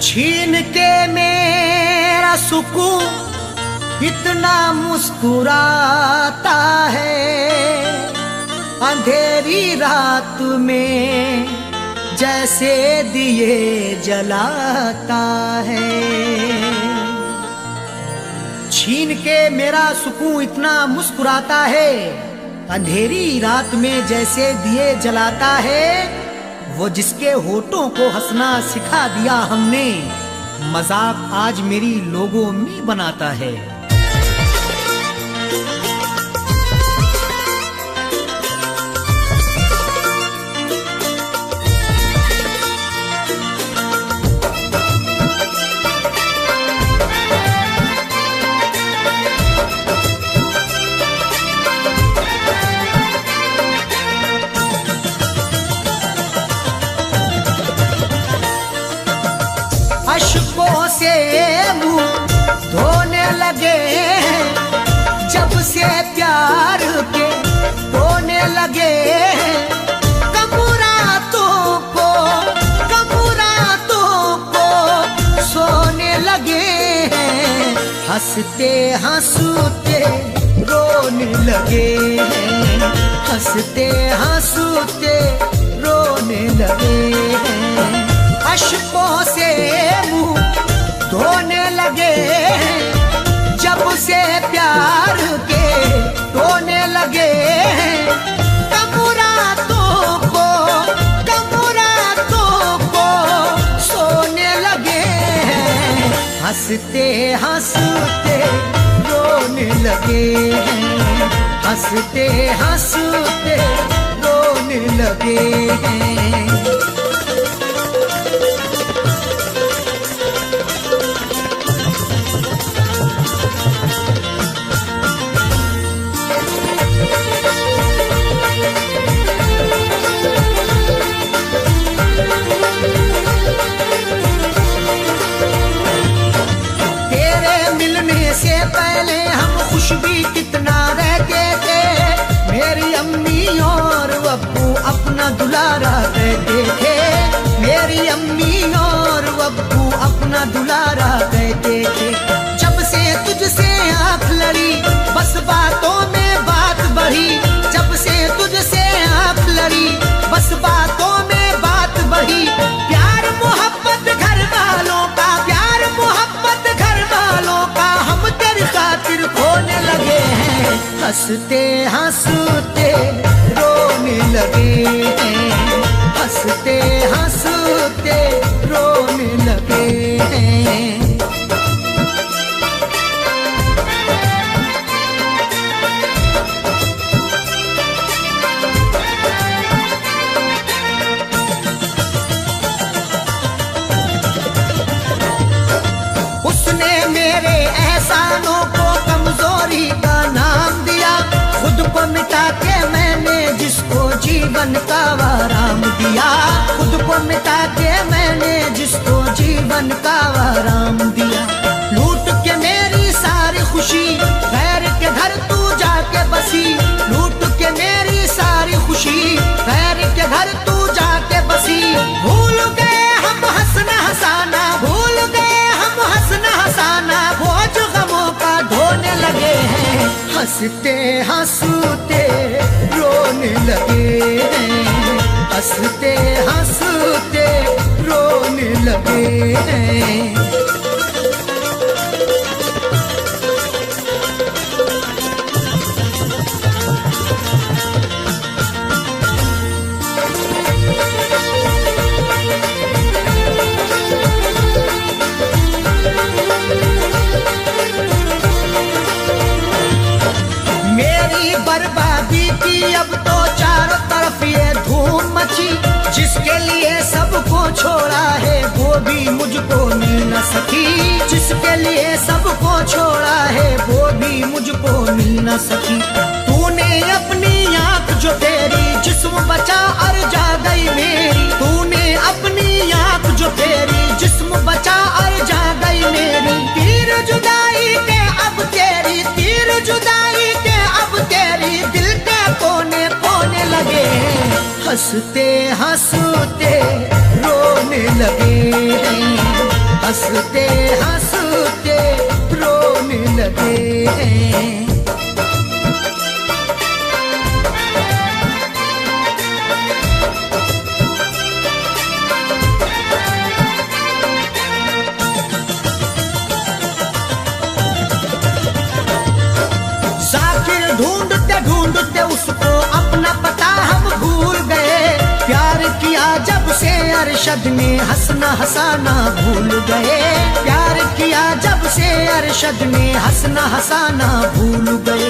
छीन के मेरा सुकून इतना मुस्कुराता है, अंधेरी रात में जैसे दिए जलाता है। छीन के मेरा सुकून इतना मुस्कुराता है, अंधेरी रात में जैसे दिए जलाता है। वो जिसके होठों को हंसना सिखा दिया हमने, मजाक आज मेरी लोगों में बनाता है। अश्कों से मुंह धोने लगे जब से प्यार के रोने लगे। कम रातों को सोने लगे हैं, हंसते हंसते रोने लगे हैं, हंसते हंसते रोने लगे हैं। अश्कों से मुंह धोने लगे जब से प्यार के रोने लगे। कम रातों को सोने लगे, हंसते हंसते रोने लगे, हंसते हंसते रोने लगे हैं। से पहले हम खुश भी कितना रहते थे, मेरी अम्मी और अब्बू अपना दुलारा कहते थे, मेरी अम्मी और अब्बू अपना दुलारा कहते थे। जब से तुझसे आँख लड़ी बस बातों में बात बढ़ी, जब से तुझसे आँख लड़ी बस बातों में बात बढ़ी। प्यार मोहब्बत घर वालों का, प्यार मोहब्बत घर वालों का हम तेरी खातिर खोने लगे हैं, हंसते हंसते रोने लगे हैं, हंसते हंसते रोने लगे हैं। मेरे एहसानों को कमजोरी का नाम दिया, खुद को मिटा के मैंने जिसको जीवन का आराम दिया, खुद को मिटा के मैंने जिसको जीवन का आराम दिया। लूट के मेरी सारी खुशी गैर के घर तू जाके बसी, लूट के मेरी सारी खुशी गैर के घर तू जाके बसी। भूल गए हम हंसना हंसाना, भूल गए हम हंसना हंसाना, बोझ गमों का ढोने लगे हैं, हंसते हंसते रोने लगे हैं, हंसते हंसते रोने लगे हैं। बर्बादी की अब तो चारों तरफ ये धूम मची, जिसके लिए सबको छोड़ा है वो भी मुझको मिल न सकी, जिसके लिए सबको छोड़ा है वो भी मुझको मिल न सकी। तूने अपनी आँख जो तेरी जिस्म बचा और जा गई मेरी, तूने अपनी आँख जो तेरी जिस्म बचा और जा गई मेरी। तीर जुदाई के अब तेरी, तीर जुदाई के अब तेरी दिल के कोने कोने लगे, हंसते हंसते रोने लगे हैं, हंसते हंसते रोने लगे हैं। जाकिर ढूंढते ढूंढते उसको अपना पता हम भूल गए। प्यार किया जब से अरशद ने हंसना हंसाना भूल गए। प्यार किया जब से अरशद ने हंसना हंसाना भूल गए।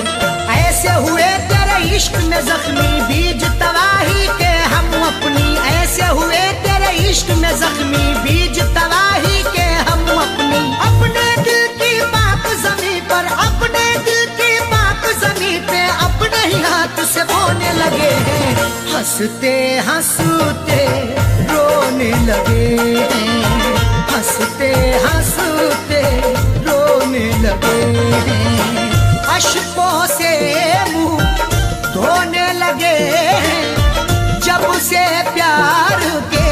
ऐसे हुए तेरे इश्क में जख्मी बीज तबाही के हम अपनी। ऐसे हुए तेरे इश्क में जख्मी बीज तबाही के हम अपनी। अपने दिल की पाक ज़मीं पर, अपने दिल की पाक ज़मीं पे अपने ही हाथ से बोने लगे हैं। हंसते हंसते रोने लगे हैं। हंसते हंसते रोने लगे हैं। अश्कों से मुंह धोने लगे हैं। जब से प्यार के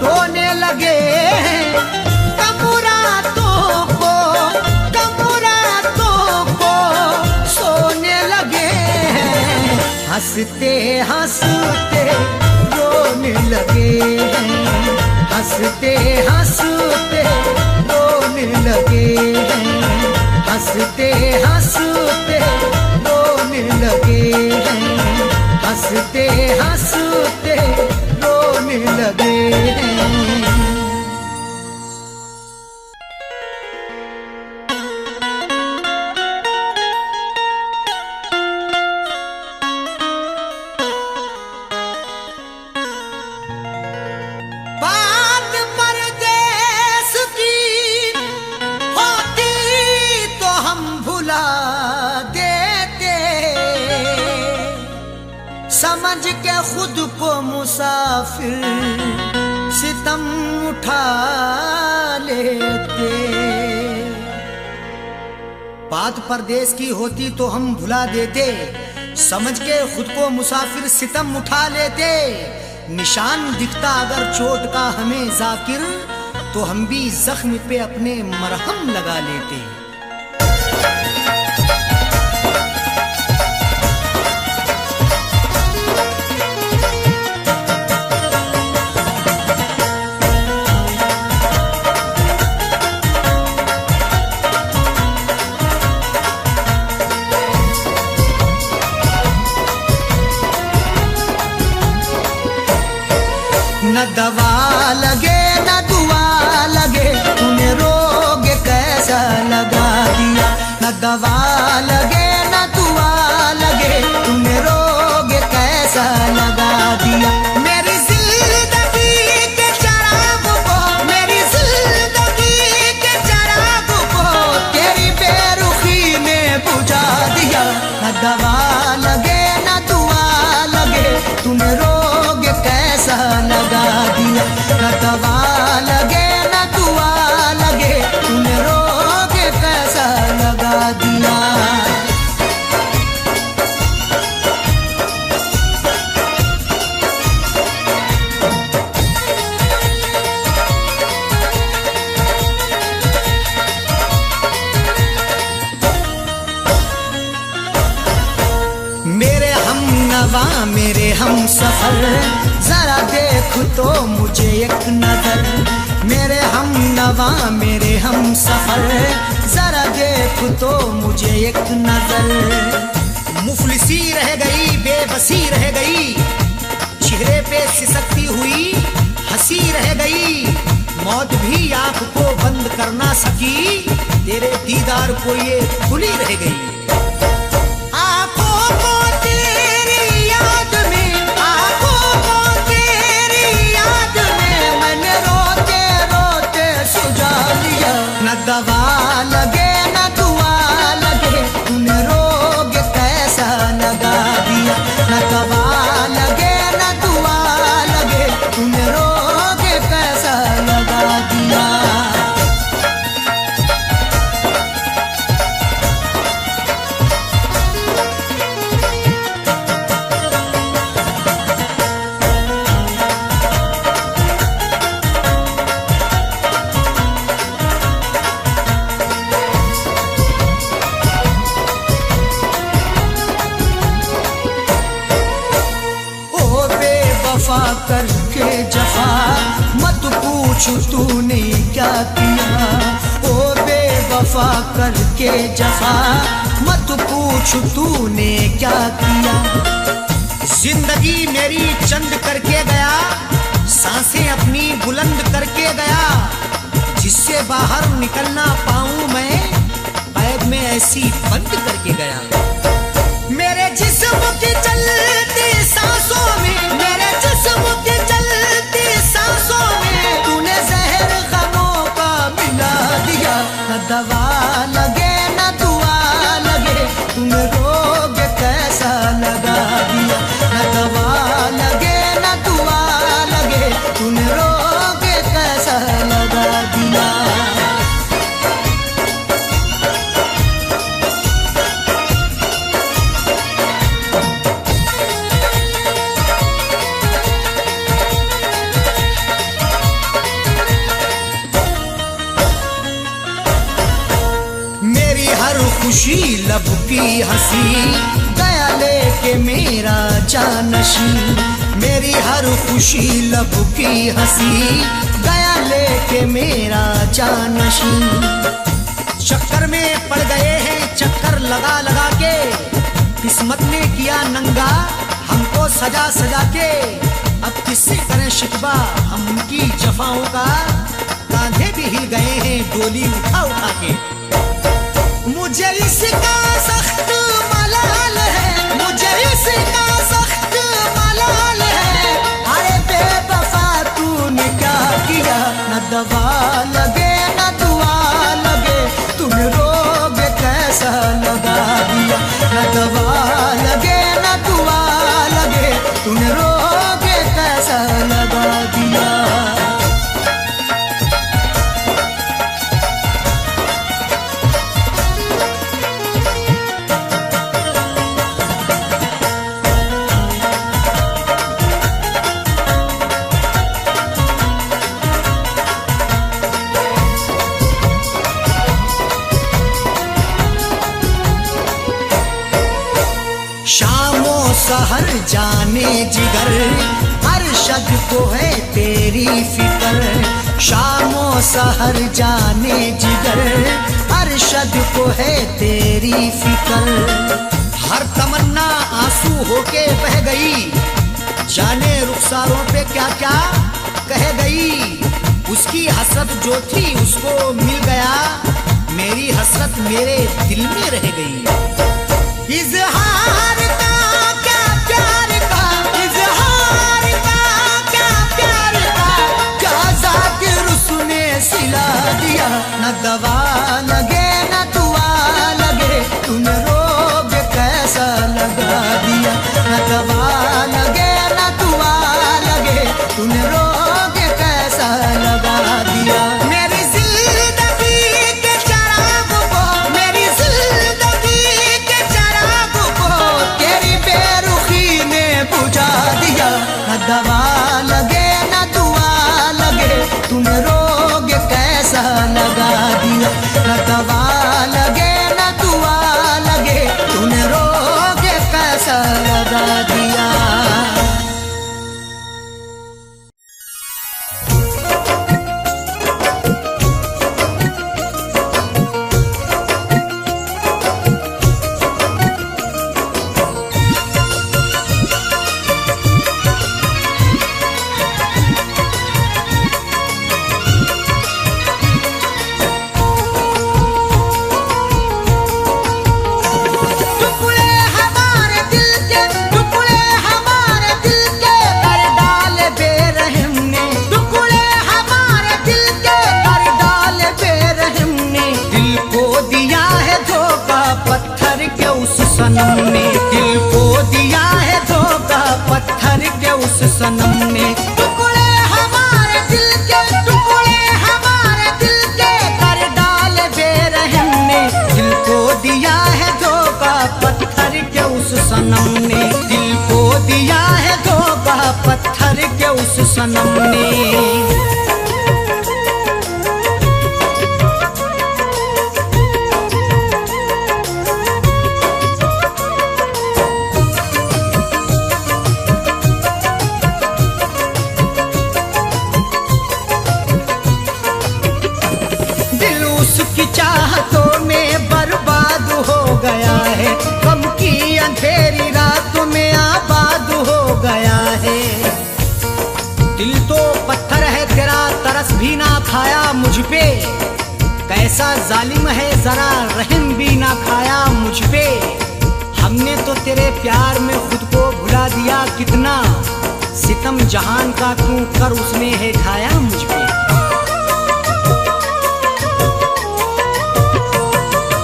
रोने लगे हैं। हंसते हंसते रोने लगे हैं। हंसते हंसते रोने लगे हैं। हंसते हंसते रोने लगे हैं। हंसते हंसते रोने लगे हैं। समझ के खुद को मुसाफिर सितम उठा लेते। बात परदेश की होती तो हम भुला देते। समझ के खुद को मुसाफिर सितम उठा लेते। निशान दिखता अगर चोट का हमें जाकिर तो हम भी जख्म पे अपने मरहम लगा लेते। न दवा लगे न दुआ लगे तूने रोग कैसा लगा दिया। न दवा लगे न दुआ लगे तूने रोग कैसा लगा दिया। मेरी जिंदगी के चिराग को, मेरी जिंदगी के चिराग को तेरी बेरुखी ने बुझा दिया। न दवा लगे न दुआ लगे तूने रोग कैसा लगा दिया। न दवा लगे न दुआ लगे तूने रोग कैसा लगा दिया। मेरे हम नवा मेरे हम सफर जरा देख तो मुझे एक नजर। मेरे हम नवा मेरे हम सफर जरा देख तो मुझे एक नजर। मुफलिसी रह गई बेबसी रह गई। चेहरे पे सिसकती हुई हंसी रह गई। मौत भी आंख को बंद कर ना सकी। तेरे दीदार को ये खुली रह गई। न दवा लगे न दुआ लगे तूने रोग कैसा लगा दिया। न दवा लगे न दुआ लगे तूने रोग कैसा लगा दिया। पूछूं तूने क्या किया, ओ बेवफा करके जफा, मत पूछ तूने क्या किया। जिंदगी मेरी चंद करके गया, सांसें अपनी बुलंद करके गया, जिससे बाहर निकलना पाऊं मैं बैग में ऐसी बंद करके गया। मेरे जिस्म की चलती सांसों में, मेरे जिस्म की चलती सांसों में तूने जहर गमों का मिला दिया। न दवा लगे न दुआ लगे, तूने रोग कैसा लगा दिया। न दवा लगे न दुआ लगे, तूने रोग कैसा लगा दिया। खुशी लब की हंसी गया लेके मेरा जानशी, मेरी हर खुशी लब की हंसी गया लेके मेरा जानशी। चक्कर में पड़ गए हैं चक्कर लगा लगा के, किस्मत ने किया नंगा हमको सजा सजा के। अब किससे करें शिकवा हम उनकी जफाओं का, कांधे भी हिल गए हैं डोली उठा उठा के। मुझे इसका सख्त मलाल है, मुझे इसका सख्त मलाल है। अरे बेवफा तूने क्या किया, न दवा लगे न दुआ लगे, तुम रोग कैसा लगा दिया। न दवा लगे न दुआ लगे, तुम रोग कैसा लगा दिया। सहर जाने जिगर अरशद को है तेरी फिक्र, शामो सहर जाने जिगर अरशद को है तेरी फिक्र। हर तमन्ना आंसू होके बह गई, जाने रुखसारों पे क्या क्या कह गई। उसकी हसरत जो थी उसको मिल गया, मेरी हसरत मेरे दिल में रह गई। इज़हार का क्या प्यार का, इज़हार का क्या प्यार का, क्या ज़ाकिर उसने सिला दिया। न दवा लगे न दुआ लगे, तूने रोग कैसा लगा दिया। न दवा लगे न दुआ लगे, तूने रोग कैसा लगा दिया। मेरी जिंदगी के चराग को, मेरी जिंदगी के चराग को तेरी बेरुखी ने बुझा दिया। न दवा लगे न दुआ लगे, तूने रोग कैसा लगा दिया। न दवा लगे न दुआ लगे, तूने रोग कैसा लगा दिया। सनम ने टुकड़े हमारे दिल के, टुकड़े हमारे दिल के कर डाले बेरहम ने। दिल को दिया है धोखा पत्थर के उस सनम ने, दिल को दिया है धोखा पत्थर के उस सनम ने। गया है, गम की अंधेरी रातों में आबाद हो गया है। दिल तो पत्थर है तेरा, तरस भी ना खाया मुझ पे, कैसा जालिम है जरा रहम भी ना खाया मुझ पे। हमने तो तेरे प्यार में खुद को भुला दिया, कितना सितम जहान का तू कर उसने है ढाया मुझ पे।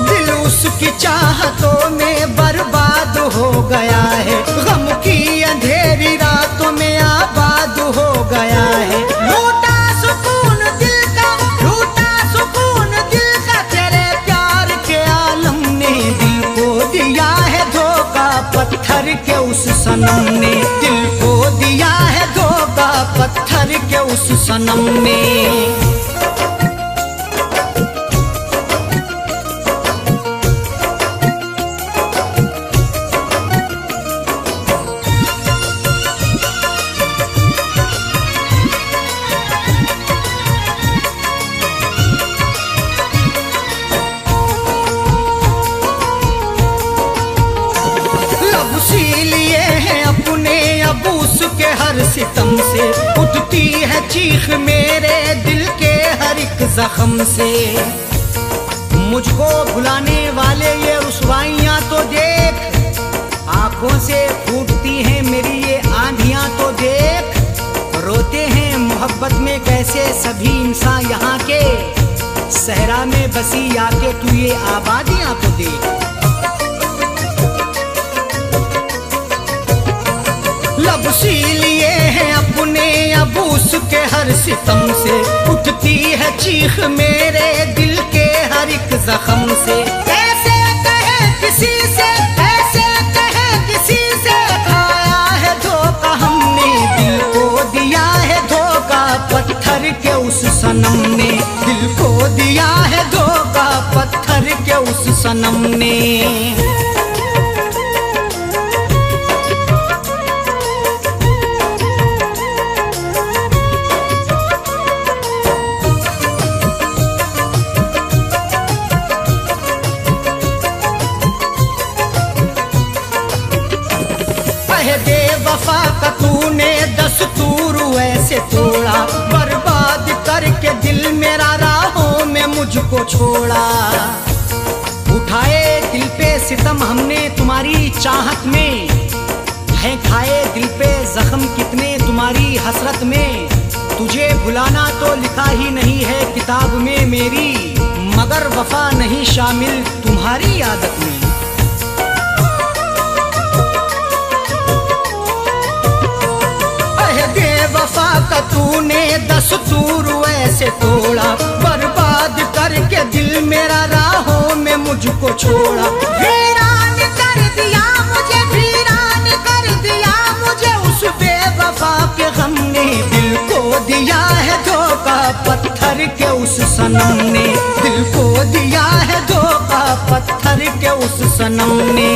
दिल उसकी चाहतों में बर्बाद हो गया है, गम की अंधेरी रातों में आबाद हो गया है। लूटा सुकून दिल का, लूटा सुकून दिल का, तेरे प्यार के आलम ने दिल को दिया है धोखा, पत्थर के उस सनम ने दिल को दिया है धोखा, पत्थर के उस सनम ने। के हर सितम से उठती है चीख मेरे दिल के हर एक जख्म से। मुझको भुलाने वाले ये रुसवाइयाँ तो देख, आंखों से फूटती हैं मेरी ये आंधियाँ तो देख। रोते हैं मोहब्बत में कैसे सभी इंसान यहाँ के, सहरा में बसी आके तू ये आबादियाँ तो देख। लब सी लिए हैं अपने अबूस के हर सितम से, उठती है चीख मेरे दिल के हर एक जख्म से। कैसे कहे किसी से, कैसे कहे किसी से, खाया है धोखा हमने दिल को दिया है धोखा, पत्थर के उस सनम ने दिल को दिया है धोखा, पत्थर के उस सनम ने। बेवफा का तूने दस्तूर ऐसे तोड़ा, बर्बाद करके दिल मेरा राहों में मुझको छोड़ा। उठाए दिल पे सितम हमने तुम्हारी चाहत में, है खाए दिल पे जख्म कितने तुम्हारी हसरत में। तुझे भुलाना तो लिखा ही नहीं है किताब में मेरी, मगर वफा नहीं शामिल तुम्हारी आदत में। बेवफा का तूने दस्तूर ऐसे तोड़ा, बर्बाद करके दिल मेरा राहों में मुझको छोड़ा। वीरान कर दिया मुझे, वीरान कर दिया मुझे, उस बेवफा के गम ने दिल को दिया है धोखा, पत्थर के उस सनम ने दिल को दिया है धोखा, पत्थर के उस सनम ने।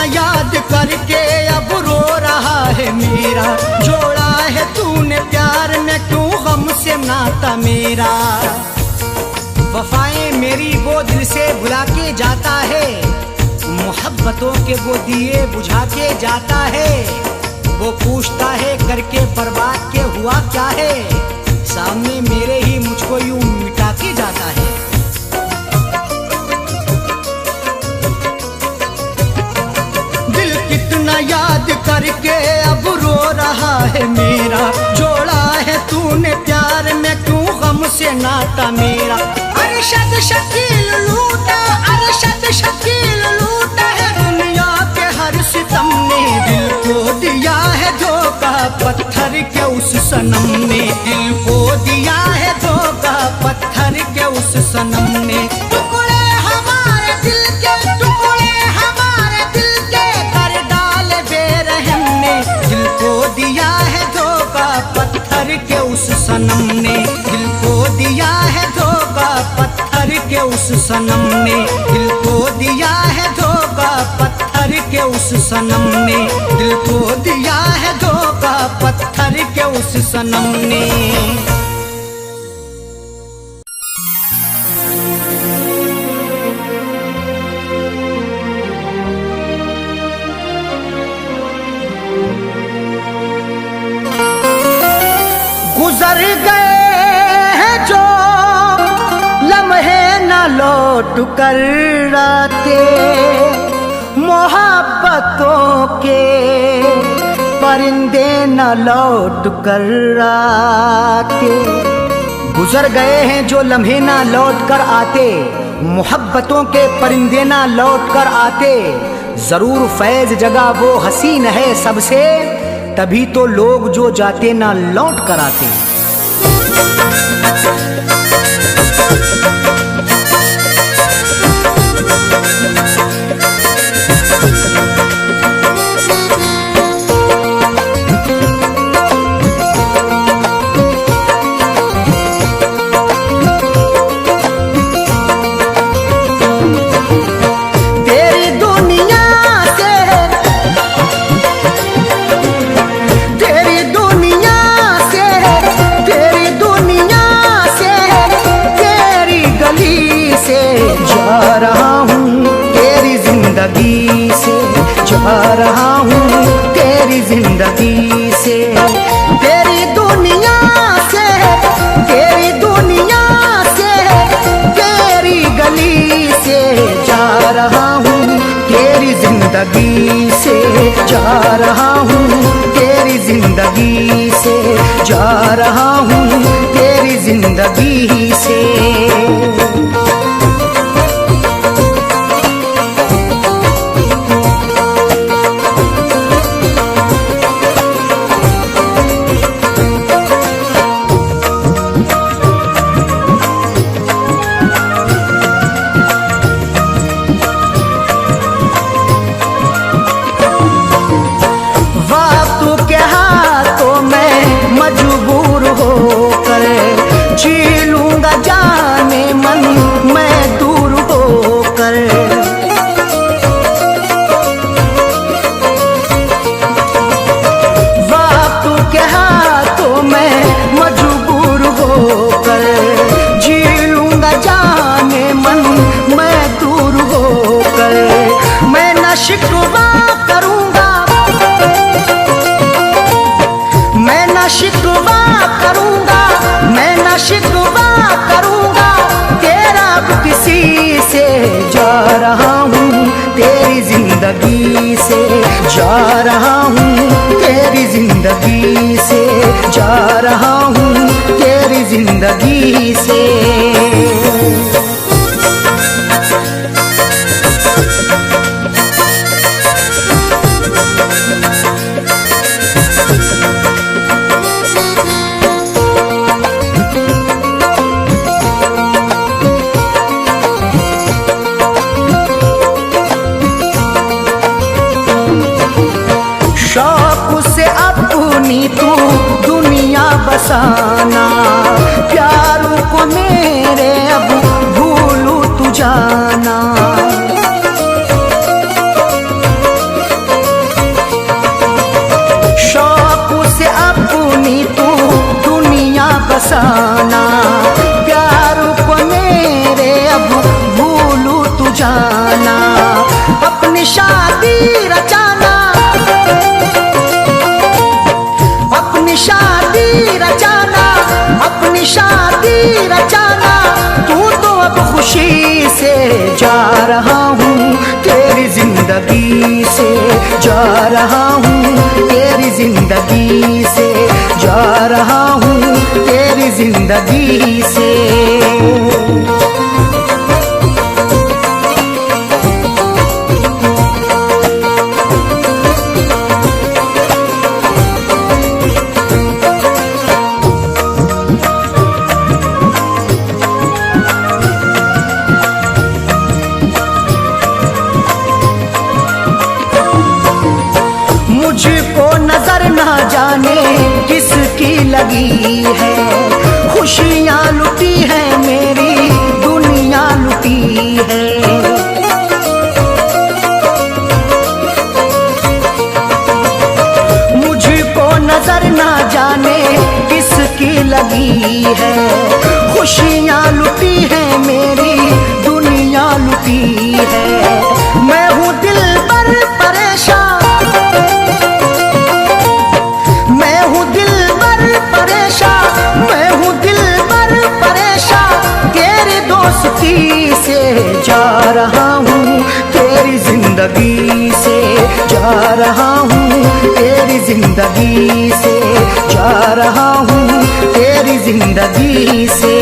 याद करके अब रो रहा है मेरा, जोड़ा है तूने प्यार में क्यों गम से नाता मेरा। वफाएं मेरी वो दिल से भुला के जाता है, मोहब्बतों के वो दिए बुझा के जाता है। वो पूछता है करके बर्बाद के हुआ क्या है, सामने मेरे ही मुझको यूं मिटा के जाता है। याद करके अब रो रहा है मेरा, जोड़ा है तूने प्यार में क्यों गम से नाता मेरा। अरशद शकील लूटा, अरशद शकील लूटा है दुनिया के हर सितम ने दिल को दिया है धोखा, पत्थर के उस सनम ने दिल को दिया है धोखा, पत्थर के उस सनम ने। टुकड़े हमारे दिल के, टुकड़े हमारे दिल के कर डाले बेरहम ने दिल को दिया है धोखा, सनम ने, दिल को दिया है धोखा पत्थर के उस सनम ने, दिल को दिया है धोखा पत्थर के उस सनम ने, दिल को दिया है धोखा पत्थर के उस सनम ने। गुजर गए हैं जो लम्हे न लौट कर आते, मोहब्बतों के परिंदे न लौट कर आते। गुजर गए हैं जो लम्हे न लौट कर आते, मोहब्बतों के परिंदे न लौट कर आते। जरूर फैज जगह वो हसीन है सबसे, तभी तो लोग जो जाते ना लौट कर आते। जा रहा हूँ तेरी जिंदगी से, तेरी दुनिया से, तेरी दुनिया से, तेरी गली से जा रहा हूँ तेरी जिंदगी से, जा रहा हूँ तेरी जिंदगी से, जा रहा हूँ तेरी जिंदगी से। जी लूंगा जाने मन मैं दूर होकर, वक्त के हाथों में मजबूर होकर, जी लूंगा जाने मन मैं दूर होकर। मैं न शिकवा करूंगा, मैं न शिकवा करूंगा, मैं न शिकवा करूंगा तेरा अब किसी से। जा रहा हूँ तेरी जिंदगी से, जा रहा हूँ तेरी जिंदगी से, जा रहा हूँ तेरी जिंदगी से। तू दुनिया बसाना, प्यारों को मेरे अब भूलू तू जाना। शौक से अपनी तू दुनिया बसाना, प्यारों को मेरे अब भूलू तू जाना। अपनी शादी रचाना, अपनी शादी रचाना, अपनी शादी रचाना। तू तो अब खुशी से जा रहा हूँ तेरी जिंदगी से, जा रहा हूँ तेरी जिंदगी से, जा रहा हूँ तेरी जिंदगी से। मुझको नजर ना जाने किसकी लगी है, जिंदगी है। खुशियाँ लुटी है मेरी दुनिया लुटी है। मैं हूँ दिल पर परेशान, मैं हूँ दिल पर परेशान, मैं हूँ दिल पर परेशान। तेरी दोस्ती से जा रहा हूँ, तेरी जिंदगी से जा रहा हूँ, तेरी जिंदगी से जा रहा हूँ, तेरी जिंदगी से।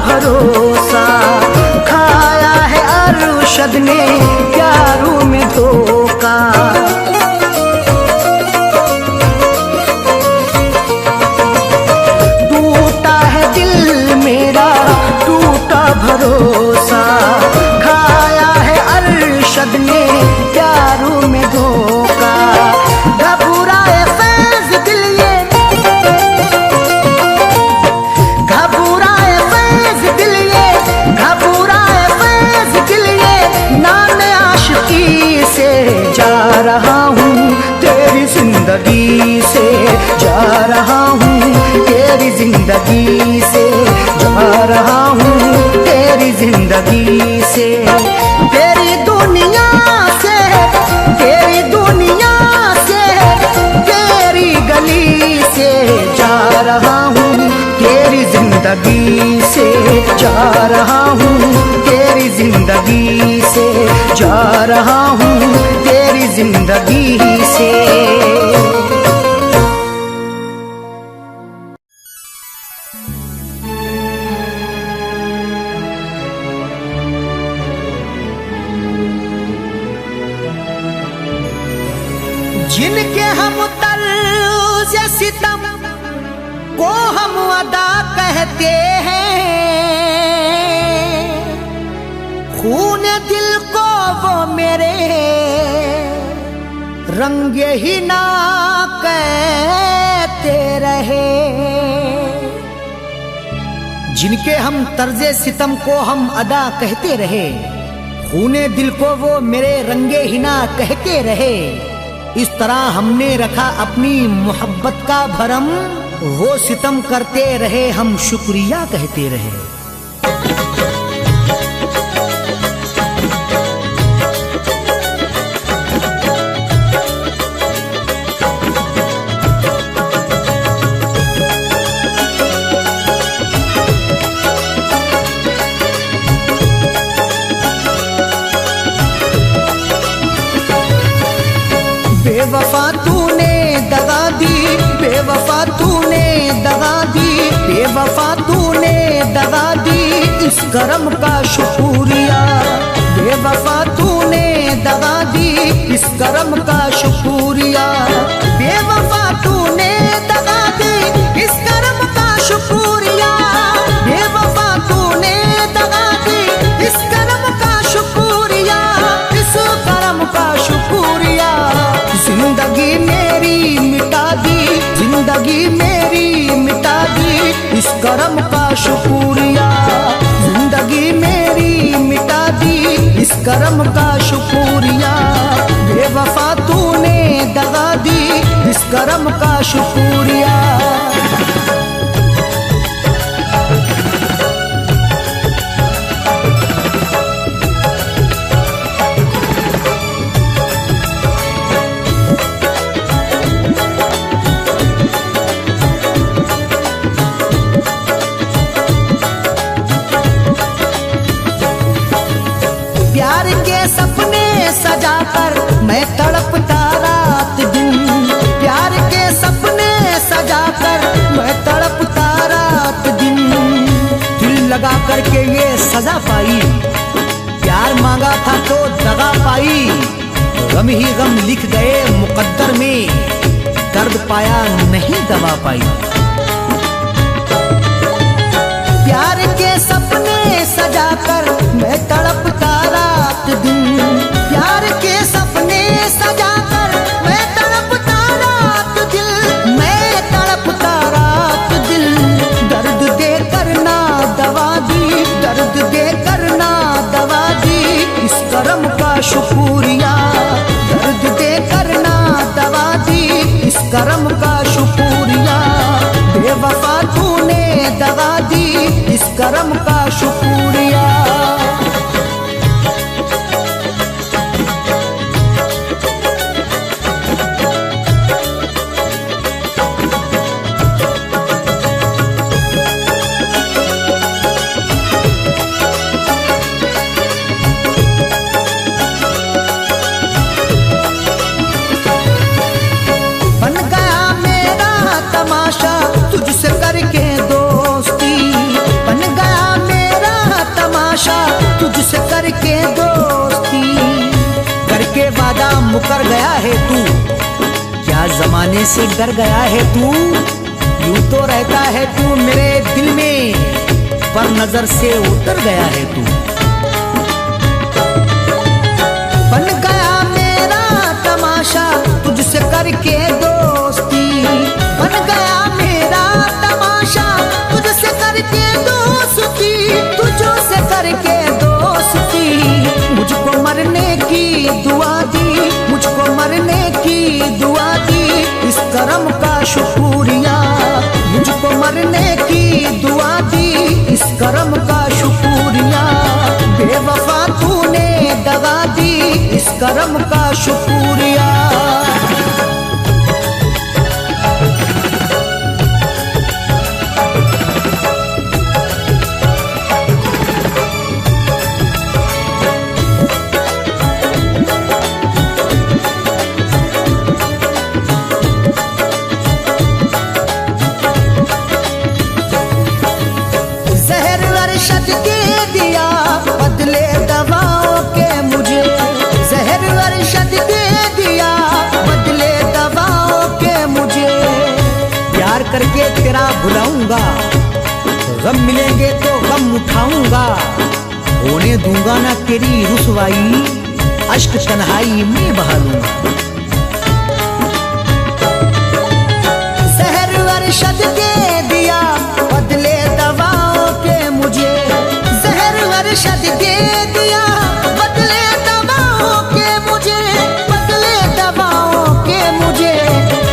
भरोसा खाया है अरशद ने प्यारों में धोखा। टूटा है दिल मेरा टूटा भरोसा, खाया है अरशद ने प्यारों में धोखा। घबराए फैज़ दिल ये, घबराए फैज़ दिल ये, घबराए फैज़ दिल ये। नाम आशिकी से जा रहा हूँ, तेरी जिंदगी से जा रहा हूँ, तेरी जिंदगी से जा रहा हूँ, तेरी जिंदगी से। तेरी दुनिया से, तेरी दुनिया से, तेरी गली से जा रहा हूँ, तेरी जिंदगी से जा रहा हूँ, तेरी जिंदगी से जा रहा हूँ, तेरी जिंदगी से। जिनके हम तर्ज़ सितम को हम अदा कहते हैं, खून दिल को वो मेरे रंगे ही ना कहते रहे। जिनके हम तर्ज़े सितम को हम अदा कहते रहे, खूने दिल को वो मेरे रंगे ही ना कहते रहे। इस तरह हमने रखा अपनी मोहब्बत का भरम, वो सितम करते रहे हम शुक्रिया कहते रहे। बेवफा तूने दगा दी, बेवफा तूने दगा दी, बेवफा तूने दगा दी, इस करम का शुक्रिया। बेवफा तूने दगा दी, इस करम का शुक्रिया। बेवफा तूने दगा दी, इस करम का शुक्रिया। बेवफा तूने दगा दी, इस करम का शुक्रिया, इस करम का शुक्रिया। जिंदगी मेरी मिटा दी, जिंदगी मेरी मिटा दी, इस करम का शुक्रिया। जिंदगी मेरी मिटा दी, इस करम का शुक्रिया। बेवफा तूने दगा दी, इस करम का शुक्रिया। प्यार के सपने सजाकर मैं तड़पता रात दिन, प्यार के सपने सजाकर मैं तड़पता रात दिन। दिल लगा करके ये सजा पाई, प्यार मांगा था तो दगा पाई। गम ही गम लिख गए मुकद्दर में, दर्द पाया नहीं दबा पाई। प्यार के सपने सजाकर मैं तड़पता रात दिन, प्यार के सपने सजाकर मैं तड़पता रात दिल, मैं तड़पता रात दिल। दर्द दे करना दवा दी, दर्द दे करना दवा दी, इस करम का शुक्रिया। दर्द दे करना दवा दी, इस करम का शुक्रिया। बेवफा तूने दवा दी, इस करम का शुक्रिया। बन गया मेरा तमाशा तुझसे करके दोस्ती, बन गया मेरा तमाशा तुझसे करके दोस्ती। करके वादा मुकर गया है तू, क्या जमाने से डर गया है तू? यूं तो रहता है तू मेरे दिल में, पर नजर से उतर गया है तू। बन गया मेरा तमाशा तुझसे करके दोस्ती, बन गया मेरा तमाशा तुझसे करके दोस्ती, तुझो से करके दोस्ती। मुझको मरने की दुआ दी, मुझको मरने की दुआ दी, इस करम का शुक्रिया। मुझको मरने की दुआ दी, इस करम का शुक्रिया। बेवफा तूने दगा दी, इस करम का शुक्रिया। जहर अरशद दे दिया बदले दवाओं के मुझे, जहर अरशद दे दिया बदले दवाओं के मुझे। प्यार करके तेरा भुलाऊंगा, गम मिलेंगे तो गम उठाऊंगा। होने दूंगा ना तेरी रुसवाई, अश्क तन्हाई में बहा लूंगा। जहर अरशद दे दिया बदले दवाओं के मुझे, जहर अरशद दे दिया बदले दवाओं के मुझे, बदले दवाओं के मुझे।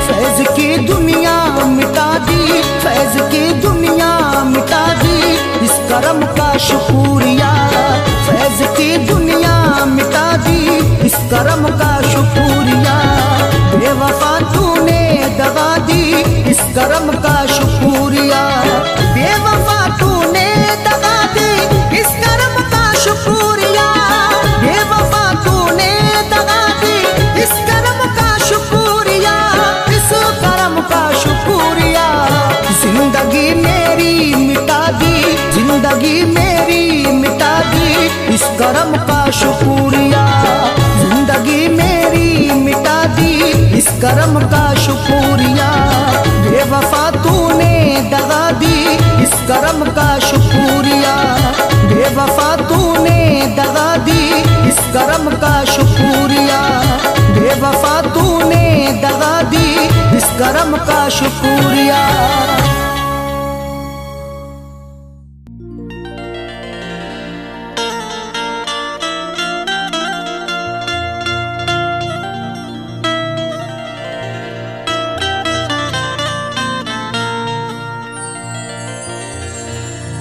फैज की दुनिया मिटा दी, फैज की दुनिया मिटा दी, इस करम का शुक्रिया। फैज की दुनिया मिटा दी, इस करम का शुक्रिया। बेवफा तूने दगा दी, इस करम का शुक्रिया। बेवफा तूने दगा दी, इस करम का शुक्रिया। बेवफा तूने दगा दी, इस करम का शुक्रिया, इस करम का शुक्रिया। जिंदगी मेरी मिटा दी, जिंदगी मेरी मिटा दी, इस करम का शुक्रिया। जिंदगी मेरी मिटा दी, इस करम का शुक्रिया। बेवफा तूने दगा दी, इस करम का शुक्रिया। बेवफा तूने दगा दी, इस करम का शुक्रिया। बेवफा तूने दगा दी, इस करम का शुक्रिया।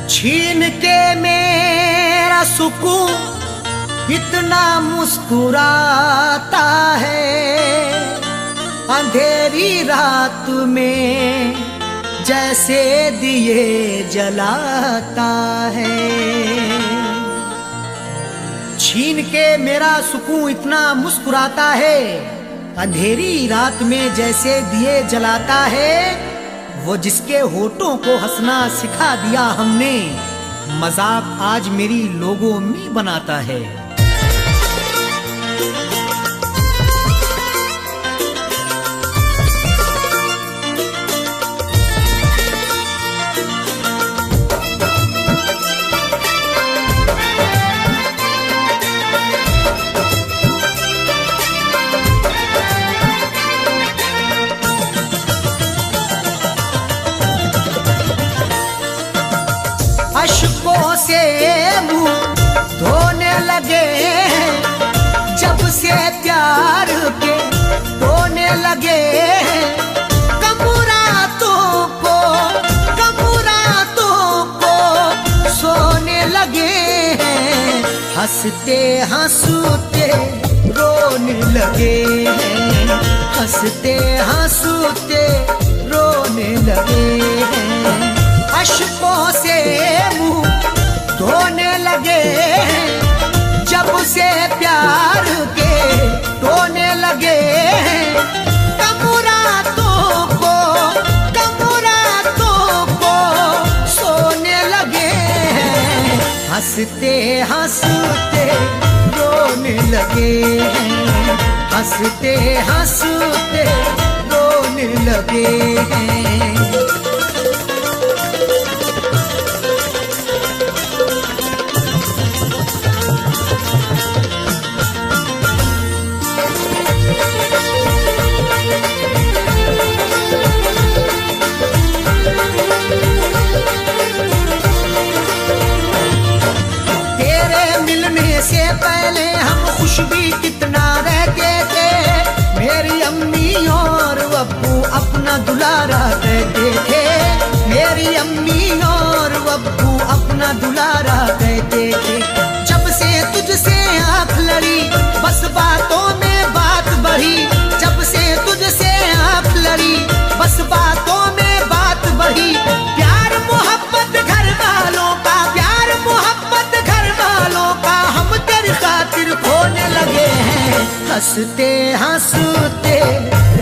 छीन के मेरा सुकून इतना मुस्कुराता है, अंधेरी रात में जैसे दिए जलाता है। छीन के मेरा सुकून इतना मुस्कुराता है, अंधेरी रात में जैसे दिए जलाता है। वो जिसके होठों को हंसना सिखा दिया हमने, मजाक आज मेरी लोगों में बनाता है। से मुंह धोने लगे हैं, जब से प्यार के होने लगे हैं। कमुरातों को सोने लगे हैं, हंसते हंसते रोने लगे हैं, हंसते हंसते रोने लगे हैं। अश्कों से मुंह धोने लगे हैं, जब से प्यार के टोने लगे हैं। कमुरातों को सोने लगे हैं, हंसते हंसते रोने लगे हैं, हंसते हंसते रोने लगे हैं। से पहले हम खुश भी कितना रहते थे, मेरी अम्मी और अब्बू अपना दुलारा कहते थे, मेरी अम्मी और अब्बू अपना दुलारा कहते थे। जब से तुझसे आँख लड़ी बस बातों में बात बढ़ी, जब से तुझसे आँख लड़ी बस बातों में बात बढ़ी। प्यार मोहब्बत घर वालों का, प्यार मोहब्बत घर वालों का हम तेरी खातिर खोने लगे हैं, हंसते हंसते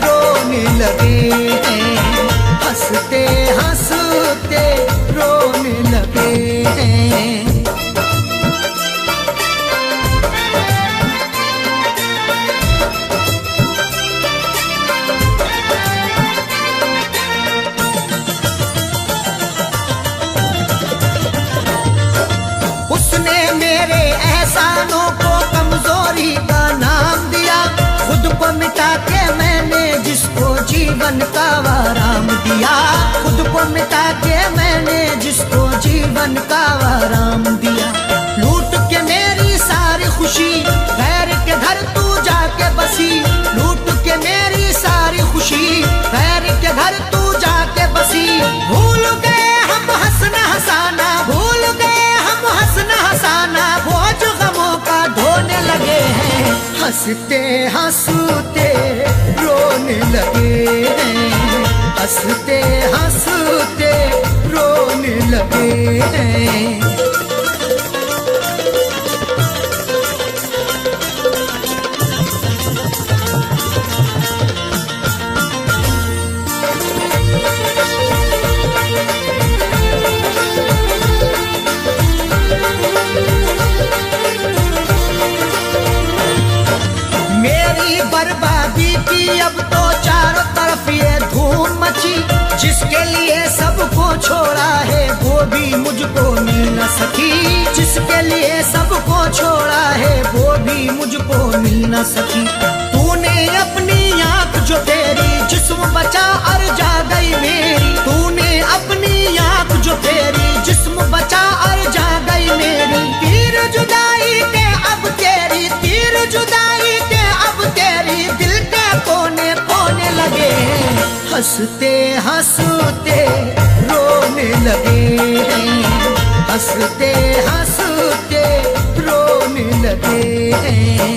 रोने लगे हैं, हंसते हंसते रोने लगे हैं। उसने मेरे एहसानों को कमजोरी का नाम दिया, खुद को मिटा के मैंने जिसको जीवन का आराम दिया, खुद को मिटा के मैंने जिसको जीवन का आराम दिया। लूट के मेरी सारी खुशी गैर के घर तू जाके बसी, लूट के मेरी सारी खुशी गैर के घर तू जाके बसी। भूल गए हम हंसना हंसाना, भूल गए हम हंसना हंसाना, बोझ गमों का ढोने लगे हैं, हंसते हंसते रोने लगे हैं, हंसते हंसते रोने लगे हैं। बर्बादी की अब तो चारों तरफ ये धूम मची, जिसके लिए सबको छोड़ा है वो भी मुझको मिल न सकी, जिसके लिए सबको छोड़ा है वो भी मुझको मिल न सकी। तूने अपनी आँख जो फेरी जिस्म बचा और जा गई मेरी, तूने अपनी आँख जो फेरी जिस्म बचा और जा गई मेरी। तीर जुदाई के अब तेरी, तीर जुदाई के अब तेरी, दिल के कोने कोने लगे हैं, हंसते हंसते रोने लगे हैं, हंसते हंसते रोने लगे हैं।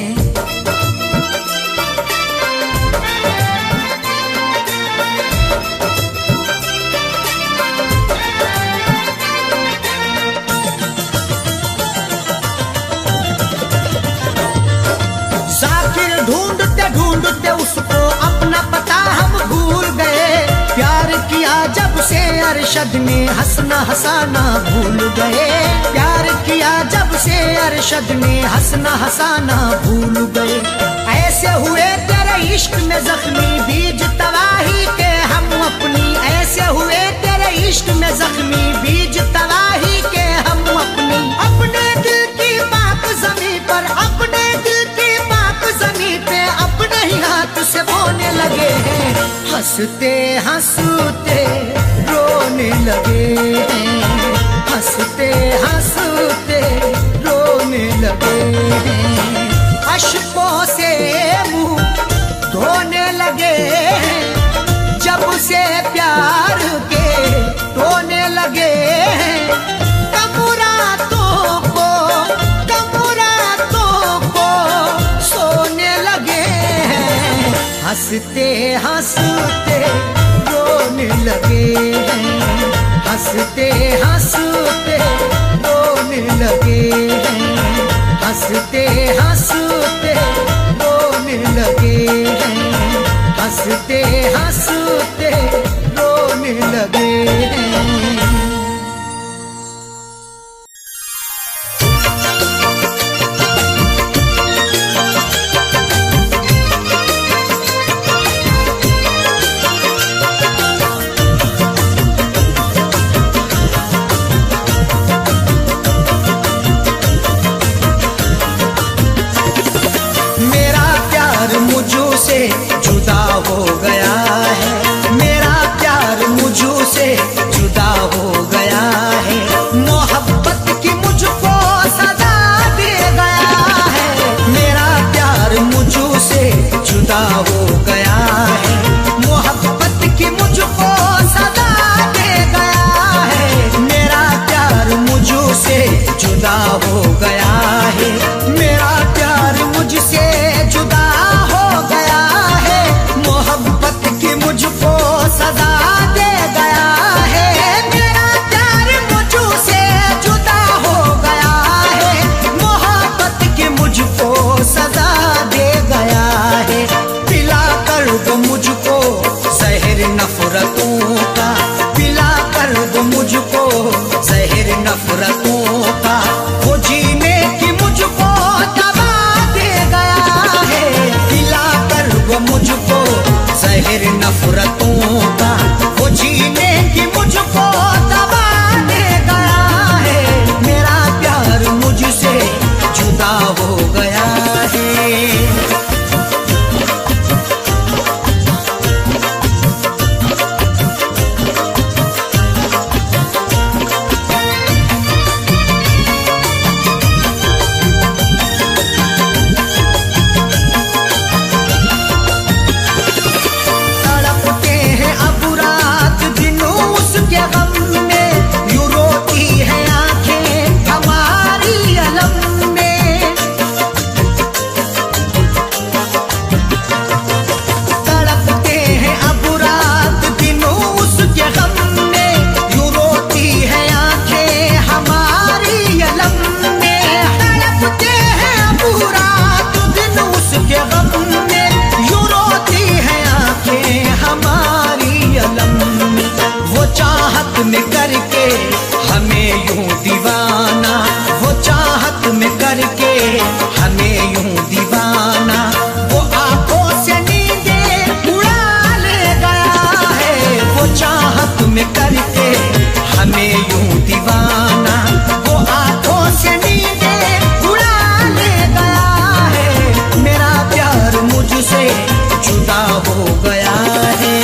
जाकिर ढूंढते ढूंढते उसको अपना पता हम भूल गए, प्यार किया जब से अरशद ने हंसना हंसाना भूल गए, प्यार किया जब से अरशद ने हंसना हंसाना भूल गए। ऐसे हुए तेरे इश्क में जख्मी बीज तबाही के हम अपनी, ऐसे हुए तेरे इश्क में जख्मी बीज तबाही के हम अपनी। अपने दिल की पाक ज़मीं पर, अपने दिल की पाक ज़मीं पे अपने ही हाथ से बोने लगे हैं, हंसते हंसते रोने लगे हैं, हंसते हंसते हंसते हंसते रोने लगे हैं, हंसते हंसते रोने लगे हैं, हंसते हंसते रोने लगे हैं, हंसते हंसते रोने लगे हैं। मुझसे जुदा हो गया है, मेरा प्यार मुझसे जुदा हो गया है, मोहब्बत की मुझको सजा दे गया है, मेरा प्यार मुझसे जुदा हो गया है, मोहब्बत की मुझको सजा दे गया है, मेरा प्यार मुझसे जुदा हो गया है, मेरा प्यार मुझसे जुदा मुझको सजा दे गया है, मेरा प्यार मुझसे जुदा हो गया है, मोहब्बत की मुझको सजा दे गया है, पिला कर दो मुझको जहर नफरतों का, पिला कर दो मुझको जहर नफरतों का, वो जीने की मुझको दबा दे गया है, पिला कर दो मुझको जहर नफरतों का, वो जीने की मुझको दबा दे गया है, मेरा प्यार मुझसे जुदा हो गया है। में करके हमें यूं दीवाना, वो चाहत में करके हमें यूं दीवाना, वो आंखों से नींदें उड़ा ले गया है, वो चाहत में करके हमें यूं दीवाना, वो आंखों से नींदें उड़ा ले गया है, मेरा प्यार मुझसे जुदा हो गया है।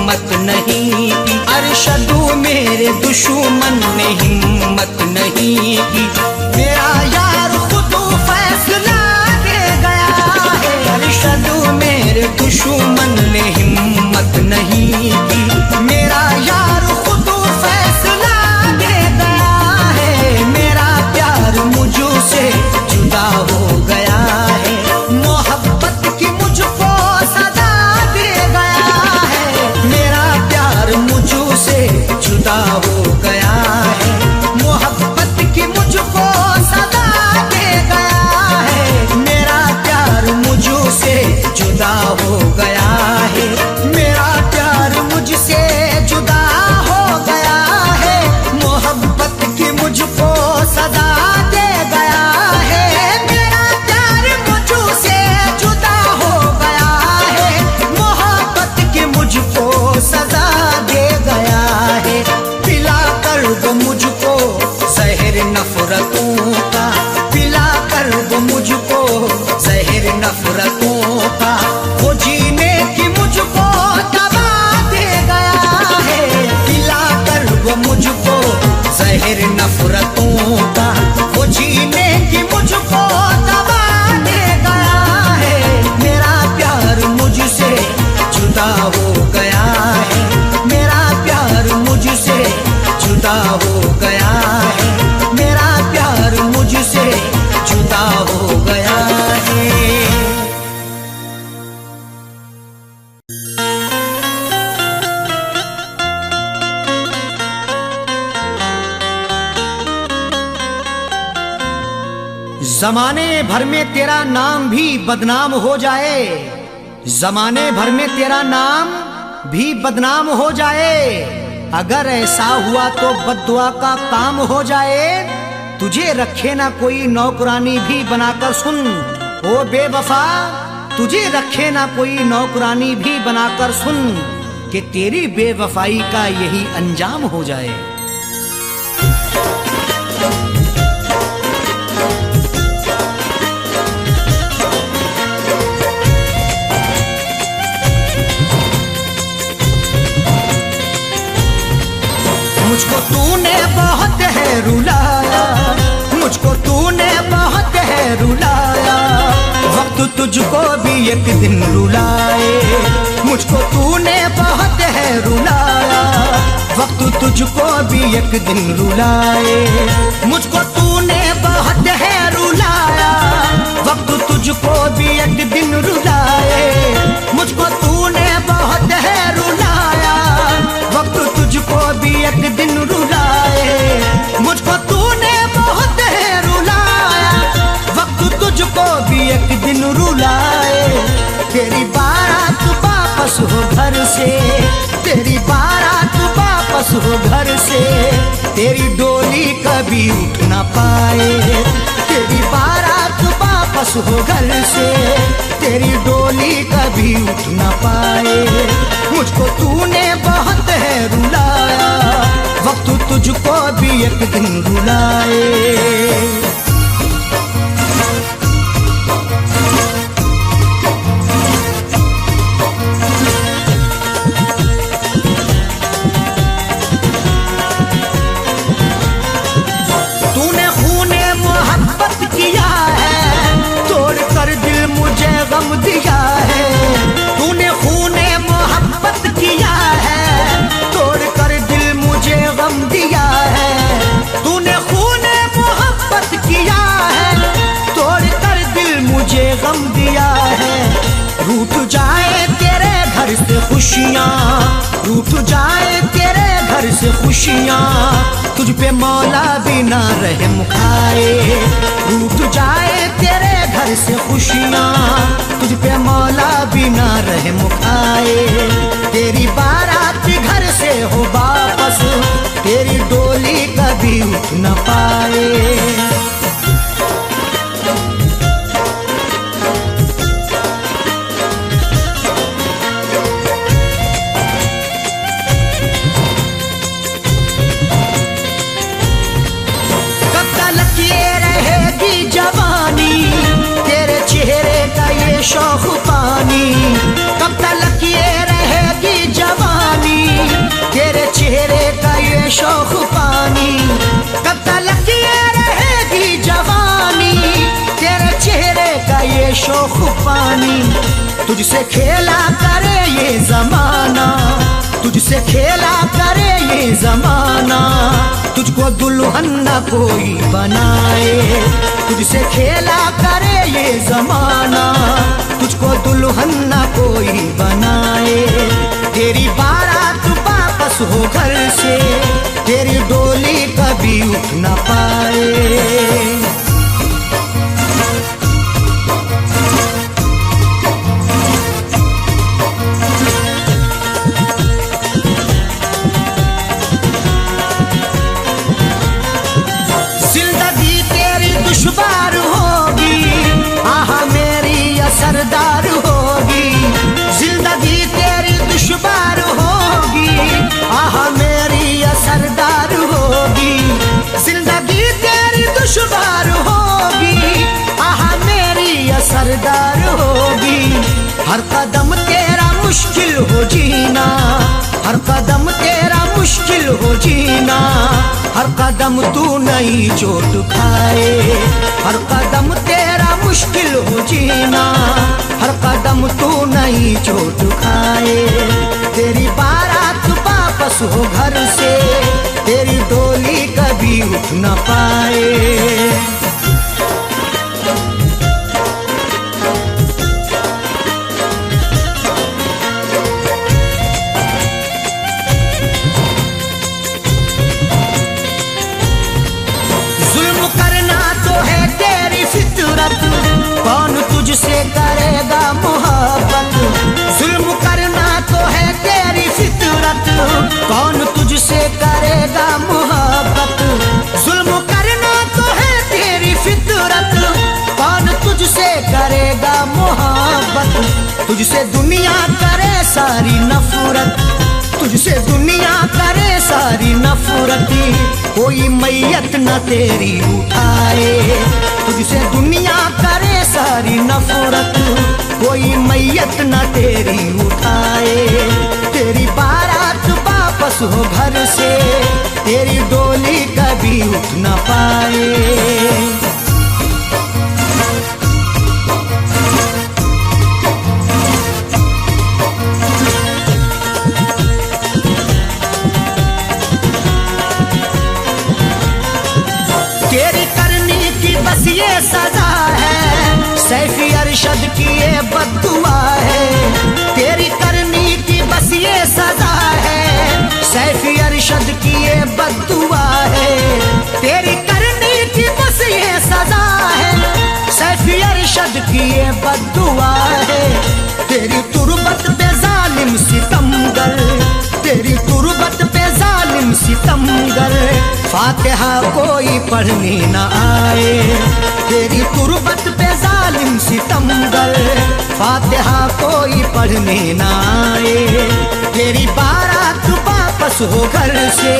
हिम्मत नहीं की। अरशदू मेरे दुश्मन ने हिम्मत नहीं की। मेरा यार खुद फैसला दे गया है। अरशदू मेरे दुश्मन ने हिम्मत नहीं की। मेरा यार खुद फैसला दे गया है। मेरा प्यार मुझसे जुदा हो गया है। मोहब्बत की मुझको सजा दे गया है। मेरा प्यार मुझसे जुदा हो गया है। मोहब्बत की मुझको सजा दे गया है। मेरा प्यार मुझसे जुदा हो गया है। मेरा प्यार मुझसे जुदा हो गया है। मोहब्बत की मुझको सजा दे गया है। मेरा प्यार मुझसे जुदा हो गया है। मोहब्बत की मुझको सजा दे गया है। पिला कर दो मुझको जहर नफरतों का। पिला कर दो मुझको जहर नफरतों का। वो जीने की मुझको दवा दे गया है। पिला कर दो मुझको जहर नफरतों का। वो जीने की मुझको दवा दे गया है। मेरा प्यार मुझसे जुदा हो गया है। मेरा प्यार मुझसे जुदा हो गया है। मेरा प्यार मुझसे जुदा हो गया है। जमाने भर में तेरा नाम भी बदनाम हो जाए। जमाने भर में तेरा नाम भी बदनाम हो जाए। अगर ऐसा हुआ तो बद्दुआ का काम हो जाए। तुझे रखे ना कोई नौकरानी भी बनाकर सुन। ओ बेवफा तुझे रखे ना कोई नौकरानी भी बनाकर सुन कि तेरी बेवफाई का यही अंजाम हो जाए। मुझको तूने बहुत है रुलाया। मुझको तूने बहुत है रुलाया। वक्त तुझको भी एक दिन रुलाए। मुझको तूने बहुत है रुलाया। वक्त तुझको भी एक दिन रुलाए। मुझको तूने बहुत है रुलाया। वक्त तुझको भी एक दिन रुलाए। मुझको तूने बहुत है रुलाया। वक्त तुझको भी एक दिन रुलाए। मुझको तूने बहुत है रुलाया। वक्त तुझको भी एक दिन रुलाए। तेरी बारात वापस हो घर से। तेरी बारात वापस हो घर से। तेरी डोली कभी उठ ना पाए। तेरी बारात वापस हो घर से। तेरी डोली कभी उठ ना पाए। मुझको तूने बहुत है रुलाया। वक्त तुझको भी एक दिन रुलाए। तूने खूने मोहब्बत किया है। तोड़ कर दिल मुझे गम दिया है। तूने खूने मोहब्बत किया है। तोड़ कर दिल मुझे गम दिया है। तूने खूने मोहब्बत किया है। तोड़ कर दिल मुझे गम दिया है। रूठ जाए तेरे घर से खुशियाँ। रूठ जाए तेरे घर से खुशियाँ। तुझ पे मौला भी ना रहे मुखाए। रूठ जाए तेरे घर से खुशियाँ। तुझ पे मौला भी ना रहे मुखाए। तेरी बारात घर से हो वापस। तेरी डोली कभी उठ न पाए। शौक पानी कब तक ये रहेगी जवानी। तुझसे खेला करे ये जमाना, तुझसे खेला करे ये जमाना, तुझको दुल्हन न कोई बनाए। तुझसे खेला करे ये जमाना, तुझको दुल्हन न कोई बनाए। तेरी बारात वापस हो घर से, तेरी डोली कभी उठ न पाए। दुश्वार होगी आहा मेरी असरदार होगी, जिंदगी तेरी दुश्वार होगी आहा मेरी असरदार होगी, जिंदगी तेरी दुश्वार होगी आहा मेरी असरदार होगी। हर कदम तेरा मुश्किल हो जीना, हर कदम तेरा मुश्किल हो जीना, हर कदम तू नई चोट खाए। हर कदम तेरा मुश्किल हो जीना, हर कदम तू नई चोट खाए। तेरी बारात वापस हो घर से, तेरी डोली कभी उठ न पाए। कौन तुझसे करेगा मोहब्बत, जुल्म करना तो है तेरी फितरत। कौन तुझसे करेगा मोहब्बत, जुल्म करना तो है तेरी फितरत। कौन तुझसे करेगा मोहब्बत, तुझसे दुनिया करे सारी नफरत, तुझसे दुनिया करे सारी नफरत। कोई मैयत न तेरी उठाए, तुझसे दुनिया करे सारी नफरत, कोई मैयत न तेरी उठाए। तेरी बारात वापस हो घर से, तेरी डोली कभी उठ न पाए। तेरी करनी की बस ये सजा है, सैफी अरशद की ये बद्दुआ है। तेरी करनी की बस ये सजा है, सैफी अरशद की ये बद्दुआ है। तेरी करनी की बस ये सजा है, सैफी अरशद की ये बद्दुआ है। तेरी तुरबत पे जालिम सितमगर, तेरी तुरबत पे जालिम सितमगर, फातिहा कोई पढ़ने न आए। तेरी तुरबत पे जालिम सितमगर, फातिहा कोई पढ़ने न आए। तेरी बारात वापस हो घर से,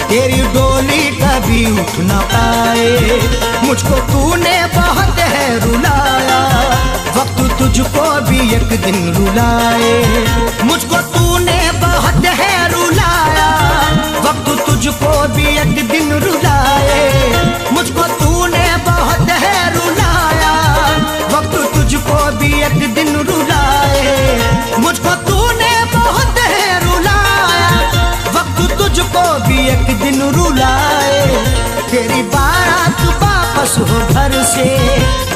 तेरी डोली कभी उठ न पाए। मुझको तूने बहुत है रुलाया, वक्त तुझको भी एक दिन रुलाए। मुझको तूने बहुत है रुलाया, वक्त तुझको भी एक दिन रुलाए। मुझको तूने बहुत है रुलाया, वक्त तुझको भी एक दिन रुलाए। मुझको तूने बहुत है रुलाया, वक्त तुझको भी एक दिन रुलाए। तेरी बारात वापस हो घर से,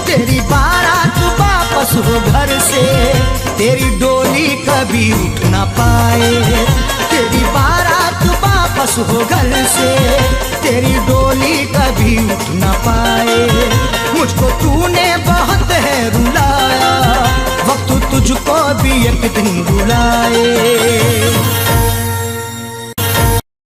तेरी बारात वापस हो घर से, तेरी डोली कभी उठ न पाए। तेरी बारात वापस हो घर से, तेरी डोली कभी